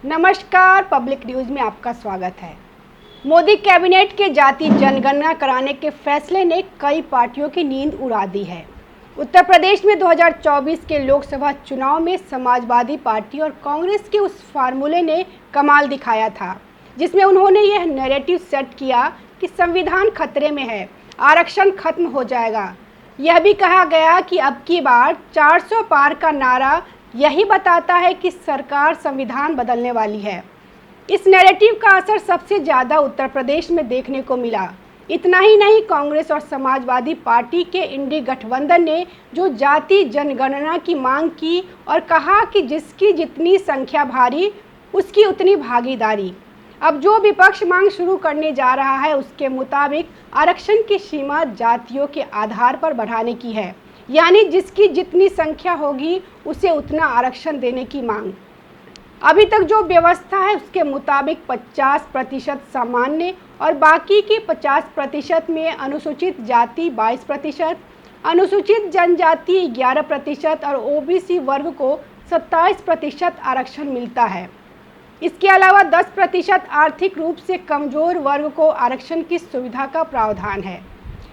नमस्कार, public news में आपका स्वागत है। मोदी कैबिनेट के जाति जनगणना कराने के फैसले ने कई पार्टियों की नींद उड़ा दी है। उत्तर प्रदेश में 2024 के लोकसभा चुनाव में समाजवादी पार्टी और कांग्रेस के उस फार्मूले ने कमाल दिखाया था, जिसमें उन्होंने यह नैरेटिव सेट किया कि संविधान खतरे में है, आरक्षण खत्म हो जाएगा। यह भी कहा गया कि अब की बार 400 पार का नारा यही बताता है कि सरकार संविधान बदलने वाली है। इस नैरेटिव का असर सबसे ज़्यादा उत्तर प्रदेश में देखने को मिला। इतना ही नहीं, कांग्रेस और समाजवादी पार्टी के इंडी गठबंधन ने जो जाति जनगणना की मांग की और कहा कि जिसकी जितनी संख्या भारी उसकी उतनी भागीदारी। अब जो विपक्ष मांग शुरू करने जा रहा है उसके मुताबिक आरक्षण की सीमा जातियों के आधार पर बढ़ाने की है, यानी जिसकी जितनी संख्या होगी उसे उतना आरक्षण देने की मांग। अभी तक जो व्यवस्था है उसके मुताबिक 50% सामान्य और बाकी के 50% में अनुसूचित जाति 22%, अनुसूचित जनजाति 11% और ओबीसी वर्ग को 27% आरक्षण मिलता है। इसके अलावा 10% आर्थिक रूप से कमजोर वर्ग को आरक्षण की सुविधा का प्रावधान है।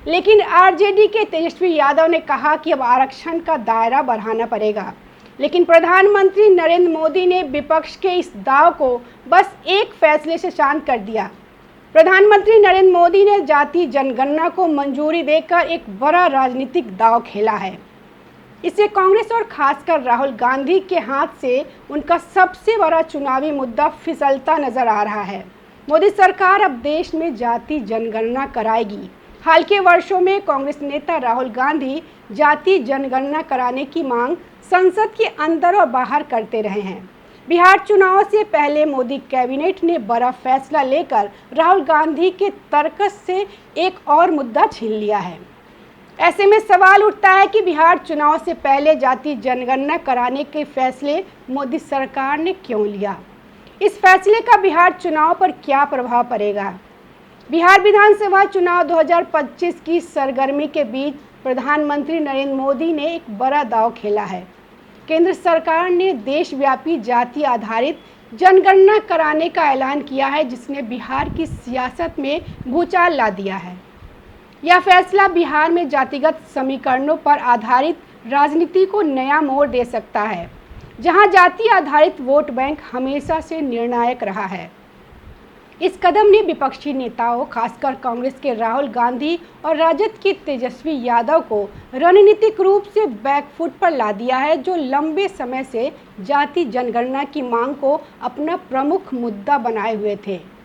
लेकिन आरजेडी के तेजस्वी यादव ने कहा कि अब आरक्षण का दायरा बढ़ाना पड़ेगा। लेकिन प्रधानमंत्री नरेंद्र मोदी ने विपक्ष के इस दाव को बस एक फैसले से शांत कर दिया। प्रधानमंत्री नरेंद्र मोदी ने जाति जनगणना को मंजूरी देकर एक बड़ा राजनीतिक दाव खेला है। इससे कांग्रेस और खासकर राहुल गांधी के हाथ से उनका सबसे बड़ा चुनावी मुद्दा फिसलता नजर आ रहा है। मोदी सरकार अब देश में जाति जनगणना कराएगी। हाल के वर्षों में कांग्रेस नेता राहुल गांधी जाति जनगणना कराने की मांग संसद के अंदर और बाहर करते रहे हैं। बिहार चुनाव से पहले मोदी कैबिनेट ने बड़ा फैसला लेकर राहुल गांधी के तर्कस से एक और मुद्दा छीन लिया है। ऐसे में सवाल उठता है कि बिहार चुनाव से पहले जाति जनगणना कराने के फैसले मोदी सरकार ने क्यों लिया? इस फैसले का बिहार चुनाव पर क्या प्रभाव पड़ेगा? बिहार विधानसभा चुनाव 2025 की सरगर्मी के बीच प्रधानमंत्री नरेंद्र मोदी ने एक बड़ा दांव खेला है। केंद्र सरकार ने देशव्यापी जाति आधारित जनगणना कराने का ऐलान किया है, जिसने बिहार की सियासत में भूचाल ला दिया है। यह फैसला बिहार में जातिगत समीकरणों पर आधारित राजनीति को नया मोड़ दे सकता है, जहां जाति आधारित वोट बैंक हमेशा से निर्णायक रहा है। इस कदम ने विपक्षी नेताओं, खासकर कांग्रेस के राहुल गांधी और राजद के तेजस्वी यादव को रणनीतिक रूप से बैकफुट पर ला दिया है, जो लंबे समय से जाति जनगणना की मांग को अपना प्रमुख मुद्दा बनाए हुए थे।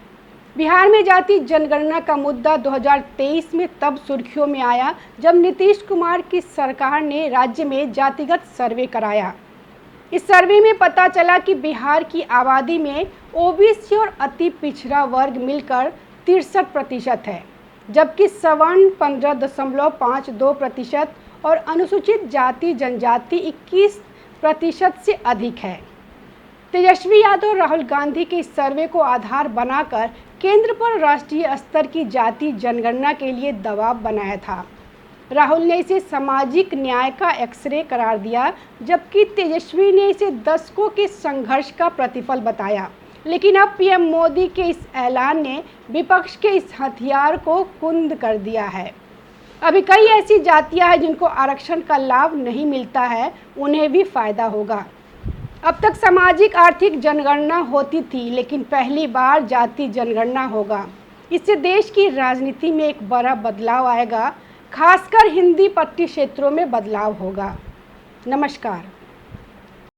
बिहार में जाति जनगणना का मुद्दा 2023 में तब सुर्खियों में आया जब नीतीश कुमार की सरकार ने राज्य में जातिगत सर्वे कराया। इस सर्वे में पता चला कि बिहार की आबादी में ओबीसी और अति पिछड़ा वर्ग मिलकर 63% है, जबकि सवर्ण 15.52% और अनुसूचित जाति जनजाति 21% से अधिक है। तेजस्वी यादव और राहुल गांधी के इस सर्वे को आधार बनाकर केंद्र पर राष्ट्रीय स्तर की जाति जनगणना के लिए दबाव बनाया था। राहुल ने इसे सामाजिक न्याय का एक्सरे करार दिया, जबकि तेजस्वी ने इसे दशकों के संघर्ष का प्रतिफल बताया। लेकिन अब पीएम मोदी के इस ऐलान ने विपक्ष के इस हथियार को कुंद कर दिया है। अभी कई ऐसी जातियां हैं जिनको आरक्षण का लाभ नहीं मिलता है, उन्हें भी फायदा होगा। अब तक सामाजिक आर्थिक जनगणना होती थी, लेकिन पहली बार जाति जनगणना होगा। इससे देश की राजनीति में एक बड़ा बदलाव आएगा, खासकर हिंदी पट्टी क्षेत्रों में बदलाव होगा। नमस्कार।